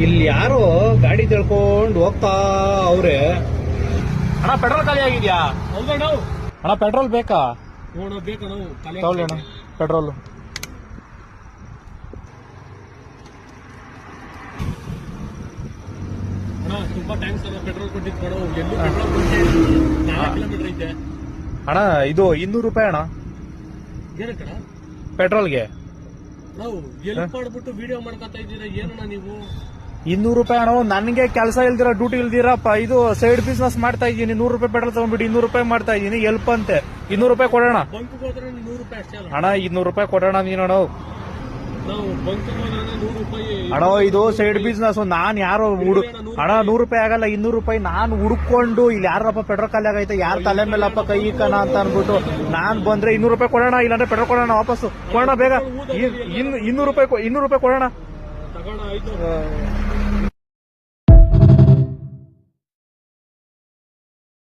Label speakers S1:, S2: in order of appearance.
S1: ಇಲ್ಲಿ ಯಾರೋ ಗಾಡಿ ತಿಳ್ಕೊಂಡು ಹೋಗ್ತಾ ಅವ್ರೆ.
S2: ಅಣ್ಣ ಪೆಟ್ರೋಲ್ ಖಾಲಿ ಆಗಿದ್ಯಾ? ಅಣ್ಣ ಪೆಟ್ರೋಲ್ ಬೇಕಾ? ತಗೊಳ್ಳಿ ಅಣ್ಣ ಪೆಟ್ರೋಲ್.
S3: ತುಂಬಾ ಟ್ಯಾಂಕ್ಸ್ ಅಲ್ಲ ಪೆಟ್ರೋಲ್ ಕೊಟ್ಟಿದ್ದು ಕಣೋ. ಎಲ್ಲೂ ಪೆಟ್ರೋಲ್ ಕೊಟ್ಟಿಲ್ಲ. 4 ಕಿಲೋಮೀಟರ್ ಐತೆ
S2: ಅಣ್ಣ. ಇದು 200 ರೂಪಾಯಿ ಅಣ್ಣ
S3: ಏನಕ್ಕಣ
S2: ಪೆಟ್ರೋಲ್ಗೆ.
S3: ನಾವು ಎಲ್ಪ್ ಮಾಡ್ಬಿಟ್ಟು ವಿಡಿಯೋ ಮಾಡ್ಕೊತಾ ಇದ್ದೀರಾ ಏನಣ್ಣ ನೀವು?
S2: 200 ರೂಪಾಯಿ ಅಣ್ಣ. ನನಗೆ ಕೆಲಸ ಇಲ್ದಿರ ಡ್ಯೂಟಿ ಇಲ್ದಿರ ಇದು ಸೈಡ್ ಬಿಸ್ನೆಸ್ ಮಾಡ್ತಾ ಇದ್ದೀನಿ. 100 ರೂಪಾಯಿ ಪೆಟ್ರೋಲ್ ತಗೊಂಡ್ಬಿಟ್ಟು 200 ರೂಪಾಯಿ ಮಾಡ್ತಾ ಇದ್ದೀನಿ. ಎಲ್ಪ್ ಅಂತೆ 200 ರೂಪಾಯಿ ಕೊಡೋಣ
S3: ಬಂಕ್ ಹೋದ್ರೆ 100 ರೂಪಾಯಿ ಅಷ್ಟೇ ಅಲ್ಲ
S2: ಅಣ್ಣ. 200 ರೂಪಾಯಿ ಕೊಡೋಣ ನೀನು.
S3: ನಾವು ಬಂಕ್ ಹೋದ್ರೆ 100 ರೂಪಾಯಿ
S2: ಅಣ್ಣ. ಇದು ಸೈಡ್ ಬಿಸ್ನೆಸ್. ನಾನ್ ಯಾರು ಅಣ್ಣ 100 ರೂಪಾಯಿ ಆಗಲ್ಲ 200 ರೂಪಾಯಿ ನಾನು ಹುಡ್ಕೊಂಡು ಇಲ್ಲಿ ಯಾರಪ್ಪ ಪೆಟ್ರೋಲ್ ಖಾಲಿ ಆಗೈತೆ, ಯಾರ ತಲೆ ಮೇಲಪ್ಪ ಕೈ ಕಣ ಅಂತ ಅನ್ಬಿಟ್ಟು ನಾನ್ ಬಂದ್ರೆ 200 ರೂಪಾಯಿ ಕೊಡೋಣ. ಇಲ್ಲಾಂದ್ರೆ ಪೆಟ್ರೋಲ್ ಕೊಡೋಣ ವಾಪಸ್ಸು ಕೊಡೋಣ ಬೇಗ. 200 ರೂಪಾಯಿ ಕೊಡೋಣ.
S3: ತಗೋಣ ಆಯ್ತು.